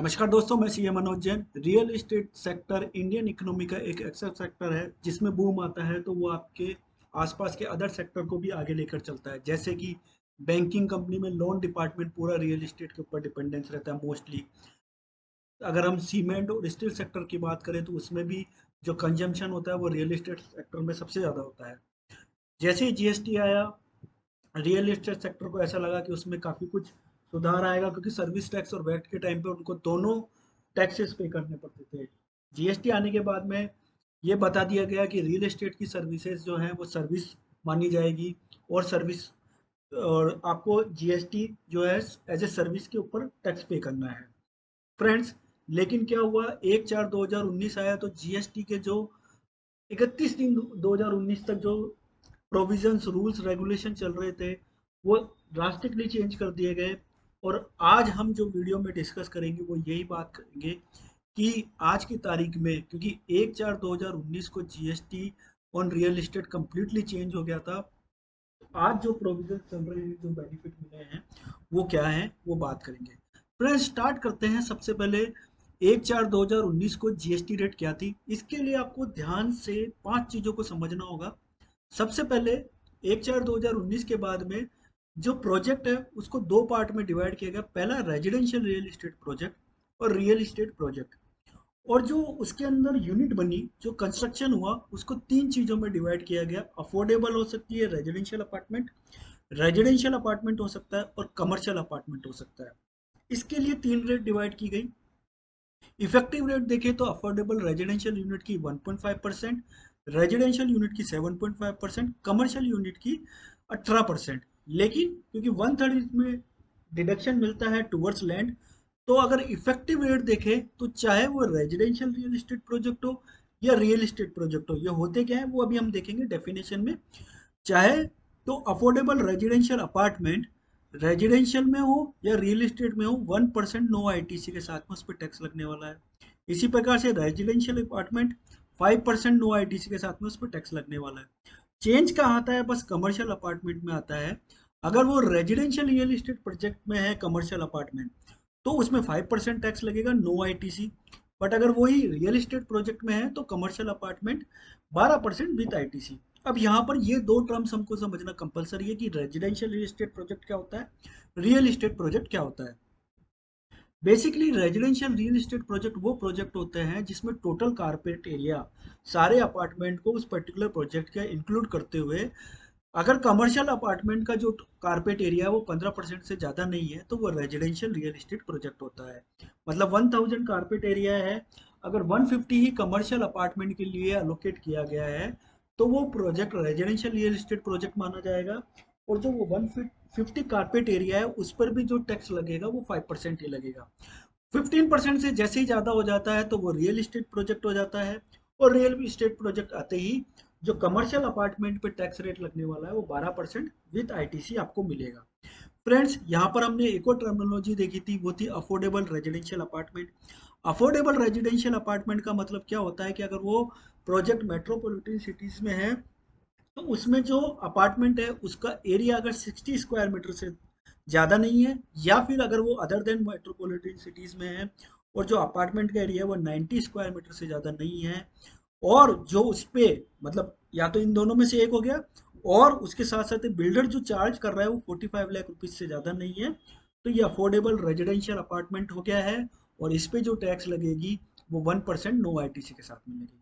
नमस्कार दोस्तों, मैं CA Manoj Jain. Real estate sector Indian economy का एक ऐसा सेक्टर है जिसमें बूम आता है तो वो आपके आसपास के अदर सेक्टर को भी आगे लेकर चलता है। जैसे कि बैंकिंग कंपनी में लोन डिपार्टमेंट पूरा रियल एस्टेट के ऊपर डिपेंडेंस रहता है मोस्टली। अगर हम सीमेंट और स्टील सेक्टर की बात करें तो उसमें भी जो कंजम्पशन होता है वो रियल एस्टेट सेक्टर में सबसे ज़्यादा होता है। जैसे ही जीएसटी आया, रियल एस्टेट सेक्टर को ऐसा लगा कि उसमें काफ़ी कुछ सुधार आएगा, क्योंकि सर्विस टैक्स और वैट के टाइम पे उनको दोनों टैक्सेस पे करने पड़ते थे। जीएसटी आने के बाद में ये बता दिया गया कि रियल एस्टेट की सर्विसेज जो हैं वो सर्विस मानी जाएगी, और सर्विस और आपको जीएसटी जो है एज ए सर्विस के ऊपर टैक्स पे करना है फ्रेंड्स। लेकिन क्या हुआ, 1/4/2019 आया तो जीएसटी के जो 31/3/2019 तक जो प्रोविजंस, रूल्स, रेगुलेशन चल रहे थे वो ड्रास्टिकली चेंज कर दिए गए। और आज हम जो वीडियो में डिस्कस करेंगे वो यही बात करेंगे कि आज की तारीख में, क्योंकि 1/4/2019 को GST on real estate completely change हो गया था, तो आज जो प्रोविजन चल रहे हैं, जो बेनिफिट मिले हैं वो क्या है वो बात करेंगे। फ्रेंड्स, स्टार्ट करते हैं। सबसे पहले 1/4/2019 को जीएसटी रेट क्या थी, इसके लिए आपको ध्यान से 5 चीज़ों को समझना होगा। सबसे पहले 1/4/2019 के बाद में जो प्रोजेक्ट है उसको दो पार्ट में डिवाइड किया गया। पहला रेजिडेंशियल रियल एस्टेट प्रोजेक्ट और रियल एस्टेट प्रोजेक्ट। और जो उसके अंदर यूनिट बनी, जो कंस्ट्रक्शन हुआ, उसको 3 चीज़ों में डिवाइड किया गया। अफोर्डेबल हो सकती है रेजिडेंशियल अपार्टमेंट हो सकता है, और कमर्शियल अपार्टमेंट हो सकता है। इसके लिए 3 रेट डिवाइड की गई। इफेक्टिव रेट देखें तो अफोर्डेबल रेजिडेंशियल यूनिट की 1.5%, रेजिडेंशियल यूनिट की 7.5%, कमर्शियल यूनिट की 18%। लेकिन क्योंकि 1/3 इसमें डिडक्शन मिलता है टुवर्ड्स लैंड, तो अगर इफेक्टिव रेट देखें तो चाहे वो रेजिडेंशियल रियल एस्टेट प्रोजेक्ट हो या रियल एस्टेट प्रोजेक्ट हो, ये होते क्या है वो अभी हम देखेंगे डेफिनेशन में। चाहे तो अफोर्डेबल रेजिडेंशियल अपार्टमेंट रेजिडेंशियल में हो या रियल एस्टेट में हो, 1% नो आईटीसी के साथ में उस पर टैक्स लगने वाला है। इसी प्रकार से रेजिडेंशियल अपार्टमेंट 5% नो आईटीसी के साथ में उस पर टैक्स लगने वाला है। चेंज कहाँ आता है, बस कमर्शियल अपार्टमेंट में आता है। अगर वो रेजिडेंशियल रियल एस्टेट प्रोजेक्ट में है कमर्शियल अपार्टमेंट, तो उसमें 5% टैक्स लगेगा, नो आईटीसी। बट अगर वही रियल एस्टेट प्रोजेक्ट में है तो कमर्शियल अपार्टमेंट 12% विद आईटीसी। अब यहाँ पर ये दो टर्म्स हमको समझना कंपलसरी है कि रेजिडेंशियल रियल एस्टेट प्रोजेक्ट क्या होता है, रियल एस्टेट प्रोजेक्ट क्या होता है। Basically residential real estate project वो प्रोजेक्ट होते हैं जिसमें टोटल कारपेट एरिया सारे अपार्टमेंट को उस पर्टिकुलर प्रोजेक्ट का इंक्लूड करते हुए, अगर कमर्शियल अपार्टमेंट का जो कारपेट एरिया है वो 15% से ज़्यादा नहीं है तो वो रेजिडेंशियल रियल एस्टेट प्रोजेक्ट होता है। मतलब 1000 कारपेट एरिया है, अगर 150 ही कमर्शियल अपार्टमेंट के लिए अलोकेट किया गया है तो वो project residential real estate project माना जाएगा। और जो वो 150 कारपेट एरिया है उस पर भी जो टैक्स लगेगा वो 5% ही लगेगा। 15% से जैसे ही ज़्यादा हो जाता है तो वो रियल इस्टेट प्रोजेक्ट हो जाता है। और रियल इस्टेट प्रोजेक्ट आते ही जो कमर्शियल अपार्टमेंट पे टैक्स रेट लगने वाला है वो 12% विद आईटीसी आपको मिलेगा। फ्रेंड्स, यहाँ पर हमने एक और टर्मिनोलॉजी देखी थी, वो थी affordable residential apartment. Affordable residential apartment का मतलब क्या होता है कि अगर वो प्रोजेक्ट मेट्रोपॉलिटन सिटीज में है तो उसमें जो अपार्टमेंट है उसका एरिया अगर 60 स्क्वायर मीटर से ज़्यादा नहीं है, या फिर अगर वो अदर देन मेट्रोपॉलिटन सिटीज़ में है और जो अपार्टमेंट का एरिया है वो 90 स्क्वायर मीटर से ज़्यादा नहीं है, और जो उस पे मतलब या तो इन दोनों में से एक हो गया, और उसके साथ साथ बिल्डर जो चार्ज कर रहा है वो 45 लाख रुपीज़ से ज़्यादा नहीं है, तो ये अफोर्डेबल रेजिडेंशियल अपार्टमेंट हो गया है। और इस पे जो टैक्स लगेगी वो 1% नो आईटीसी के साथ मिलेगी।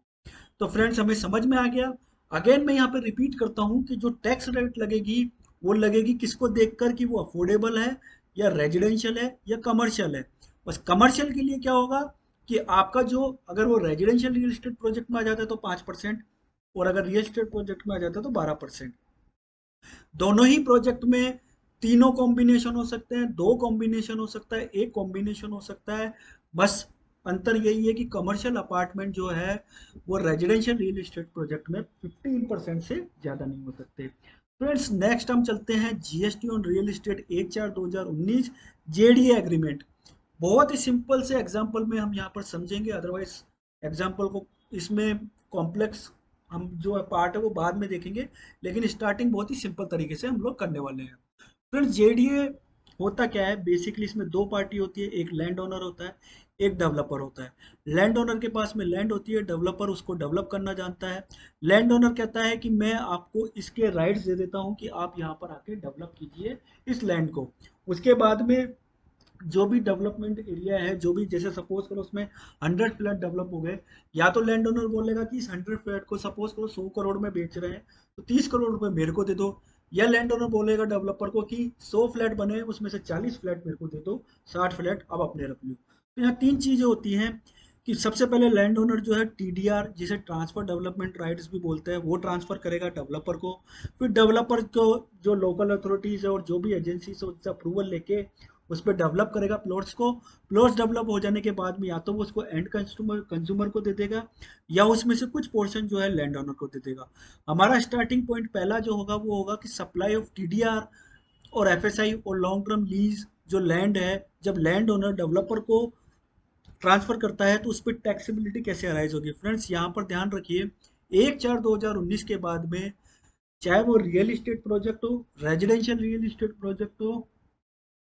तो फ्रेंड्स, हमें समझ में आ गया। अगेन मैं यहाँ पे रिपीट करता हूँ कि जो टैक्स रेट लगेगी वो लगेगी किसको देखकर कि वो अफोर्डेबल है या रेजिडेंशियल है या कमर्शियल है। बस कमर्शियल के लिए क्या होगा कि आपका जो, अगर वो रेजिडेंशियल रियल एस्टेट प्रोजेक्ट में आ जाता है तो 5%, और अगर रियल एस्टेट प्रोजेक्ट में आ जाता है तो 12%। दोनों ही प्रोजेक्ट में तीनों कॉम्बिनेशन हो सकते हैं, दो कॉम्बिनेशन हो सकता है, एक कॉम्बिनेशन हो सकता है। बस अंतर यही है कि कमर्शियल अपार्टमेंट जो है वो रेजिडेंशियल रियल एस्टेट प्रोजेक्ट में 15% से ज़्यादा नहीं हो सकते। फ्रेंड्स, नेक्स्ट हम चलते हैं GST on real estate 1/4/2019 JDA agreement. बहुत ही सिंपल से एग्जांपल में हम यहाँ पर समझेंगे, अदरवाइज एग्जांपल को इसमें कॉम्प्लेक्स हम जो है पार्ट है वो बाद में देखेंगे, लेकिन स्टार्टिंग बहुत ही सिंपल तरीके से हम लोग करने वाले हैं। फ्रेंड्स, जेडीए होता क्या है बेसिकली, इसमें दो पार्टी होती है, एक लैंड ओनर होता है, एक डेवलपर होता है। लैंड ओनर के पास में लैंड होती है, डेवलपर उसको डेवलप करना जानता है। लैंड ओनर कहता है कि मैं आपको इसके राइट्स दे देता हूँ कि आप यहाँ पर आके डेवलप कीजिए इस लैंड को। उसके बाद में जो भी डेवलपमेंट एरिया है, जो भी, जैसे सपोज करो उसमें 100 फ्लैट डेवलप हो गए, या तो लैंड ओनर बोलेगा कि इस 100 फ्लैट को सपोज करो 100 करोड़ में बेच रहे हैं तो 30 करोड़ रुपए मेरे को दे दो, या लैंड ओनर बोलेगा डेवलपर को कि 100 फ्लैट बने उसमें से 40 फ्लैट मेरे को दे दो, 60 फ्लैट अब अपने रख लो। तो यहाँ तीन चीजें होती हैं कि सबसे पहले लैंड ओनर जो है टीडीआर, जिसे ट्रांसफर डेवलपमेंट राइट्स भी बोलते हैं, वो ट्रांसफर करेगा डेवलपर को। फिर डेवलपर को जो लोकल अथॉरिटीज है और जो भी एजेंसी है उससे अप्रूवल लेके उस पर डेवलप करेगा प्लॉट्स को। प्लॉट्स डेवलप हो जाने के बाद में या तो वो उसको एंड कंज्यूमर को दे देगा, या उसमें से कुछ पोर्शन जो है लैंड ओनर को दे देगा। हमारा स्टार्टिंग पॉइंट पहला जो होगा वो होगा कि सप्लाई ऑफ टीडीआर और एफएसआई और लॉन्ग टर्म लीज जो लैंड है, जब लैंड ओनर डेवलपर को ट्रांसफर करता है तो उस पर टैक्सेबिलिटी कैसे अराइज होगी। फ्रेंड्स यहाँ पर ध्यान रखिए, 1/4/2019 के बाद में चाहे वो रियल इस्टेट प्रोजेक्ट हो, रेजिडेंशियल रियल इस्टेट प्रोजेक्ट हो,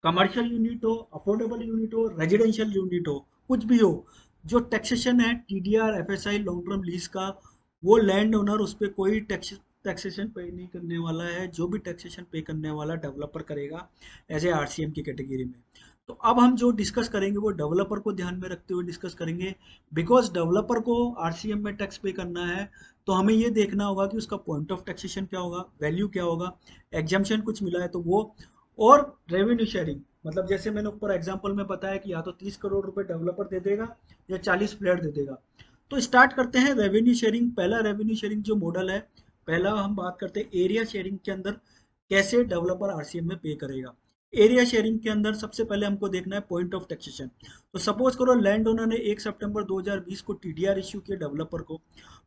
कमर्शियल यूनिट हो, अफोर्डेबल यूनिट हो, रेजिडेंशियल यूनिट हो, कुछ भी हो, जो टैक्सेशन है TDR FSI long term lease का, वो लैंड ओनर उस पर कोई टैक्सेशन पे नहीं करने वाला है। जो भी टैक्सेशन पे करने वाला डेवलपर करेगा एज ए आरसीएम की कैटेगरी में। तो अब हम जो डिस्कस करेंगे वो डेवलपर को ध्यान में रखते हुए डिस्कस करेंगे, बिकॉज डेवलपर को आरसीएम में टैक्स पे करना है तो हमें ये देखना होगा कि उसका पॉइंट ऑफ टैक्सेशन क्या होगा, वैल्यू क्या होगा, एग्जाम्पशन कुछ मिला है तो वो, और रेवेन्यू शेयरिंग। मतलब जैसे मैंने ऊपर एग्जांपल में बताया कि या तो 30 करोड़ रुपए डेवलपर दे देगा या 40 फ्लैट दे देगा। तो स्टार्ट करते हैं रेवेन्यू शेयरिंग। पहला रेवेन्यू शेयरिंग जो मॉडल है, पहला हम बात करते हैं एरिया शेयरिंग के अंदर कैसे डेवलपर आरसीएम में पे करेगा। एरिया शेयरिंग के अंदर सबसे पहले हमको देखना है पॉइंट ऑफ टैक्सेशन। तो सपोज करो लैंड ओनर ने 1 सितंबर 2020 को टीडीआर इश्यू किया डेवलपर को,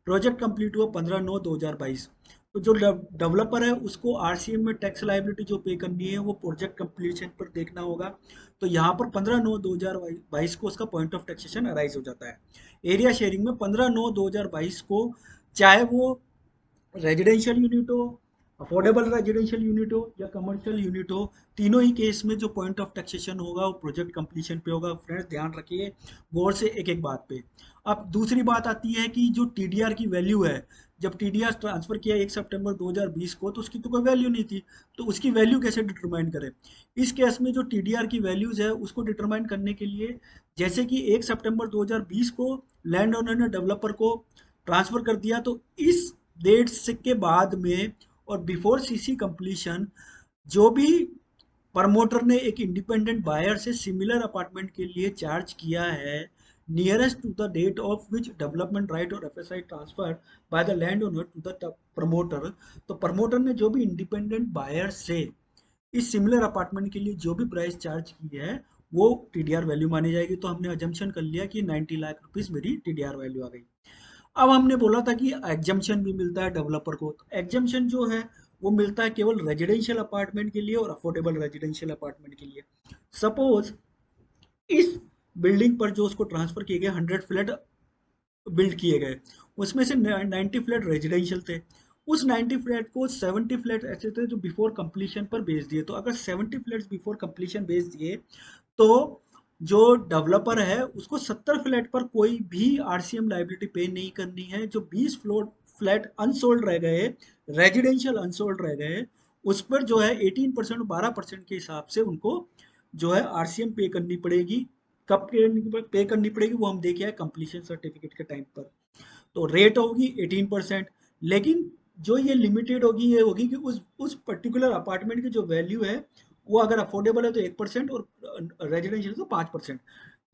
प्रोजेक्ट कंप्लीट हुआ 15/9/2022। तो जो डेवलपर है उसको आरसीएम में टैक्स लायबिलिटी जो पे करनी है वो प्रोजेक्ट कंप्लीशन पर देखना होगा। तो यहाँ पर 15/9/2022 को उसका पॉइंट ऑफ टैक्सेशन अराइज हो जाता है। एरिया शेयरिंग में 15/9/2022 को, चाहे वो रेजिडेंशियल यूनिट हो, अफोर्डेबल रेजिडेंशियल यूनिट हो या कमर्शियल यूनिट हो, तीनों ही केस में जो पॉइंट ऑफ टैक्सेशन होगा वो प्रोजेक्ट कंप्लीशन पे होगा। फ्रेंड्स ध्यान रखिए गौर से एक एक बात पे। अब दूसरी बात आती है कि जो टीडीआर की वैल्यू है, जब टीडीआर ट्रांसफर किया 1 सितंबर 2020 को तो उसकी तो कोई वैल्यू नहीं थी, तो उसकी वैल्यू कैसे डिटरमाइन करें। इस केस में जो टीडीआर की वैल्यूज है उसको डिटरमाइन करने के लिए, जैसे कि 1 सितंबर 2020 को लैंड ओनर ने डेवलपर को ट्रांसफर कर दिया, तो इस डेट से के बाद में और बिफोर सीसी कंप्लीशन जो भी प्रमोटर ने एक इंडिपेंडेंट बायर से सिमिलर अपार्टमेंट के लिए चार्ज किया है nearest to the date of which development right और FSI transfer by the land owner to the promoter, तो प्रमोटर ने जो भी इंडिपेंडेंट बायर से इस सिमिलर अपार्टमेंट के लिए जो भी प्राइस चार्ज की है वो टीडीआर वैल्यू मानी जाएगी। तो हमने अजम्पशन कर लिया कि 90 लाख रुपीस मेरी टीडीआर वैल्यू आ गई। अब हमने बोला था कि एग्जम्पशन भी मिलता है डेवलपर को। तो एग्जम्पशन जो है वो मिलता है केवल रेजिडेंशियल अपार्टमेंट के लिए और अफोर्डेबल रेजिडेंशियल अपार्टमेंट के लिए। सपोज इस बिल्डिंग पर जो उसको ट्रांसफर किए गए 100 फ्लैट बिल्ड किए गए, उसमें से 90 फ्लैट रेजिडेंशियल थे। उस 90 फ्लैट को 70 फ्लैट ऐसे थे जो बिफोर कंप्लीशन पर बेच दिए। तो अगर 70 फ्लैट्स बिफोर कंप्लीशन बेच दिए तो जो डेवलपर है उसको 70 फ्लैट पर कोई भी आरसीएम लाइबिलिटी पे नहीं करनी है। जो 20 फ्लैट अनसोल्ड रह गए, रेजिडेंशियल अनसोल्ड रह गए, उस पर जो है 18% 12% के हिसाब से उनको जो है आरसीएम पे करनी पड़ेगी। कब पे करनी पड़ेगी वो हम देखे हैं कंप्लीशन सर्टिफिकेट के टाइम पर। तो रेट होगी 18%, लेकिन जो ये लिमिटेड होगी ये होगी कि उस पर्टिकुलर अपार्टमेंट की जो वैल्यू है वो अगर अफोर्डेबल है तो 1% और रेजिडेंशियल तो 5%।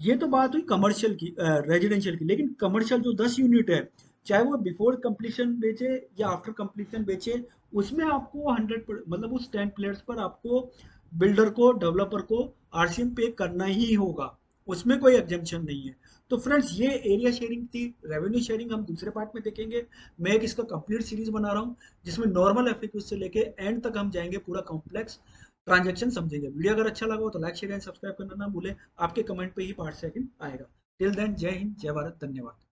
ये तो बात हुई कमर्शियल की, रेजिडेंशियल की। लेकिन कमर्शियल जो 10 यूनिट है, चाहे वो बिफोर कंप्लीशन बेचे या आफ्टर कंप्लीशन बेचे, उसमें आपको 100 मतलब उस 10 प्लेयर्स पर आपको बिल्डर को डेवलपर को आरसीएम पे करना ही होगा, उसमें कोई एग्जेम्पशन नहीं है। तो फ्रेंड्स ये एरिया शेयरिंग थी। रेवेन्यू शेयरिंग हम दूसरे पार्ट में देखेंगे। मैं एक इसका कंप्लीट सीरीज बना रहा हूँ जिसमें नॉर्मल एफएक्यू से लेके एंड तक हम जाएंगे, पूरा कॉम्प्लेक्स ट्रांजैक्शन समझेंगे। वीडियो अगर अच्छा लगा हो तो लाइक शेयर एंड सब्सक्राइब करना ना भूलें। आपके कमेंट पे ही पार्ट सेकंड आएगा। टिल देन जय हिंद जय भारत, धन्यवाद।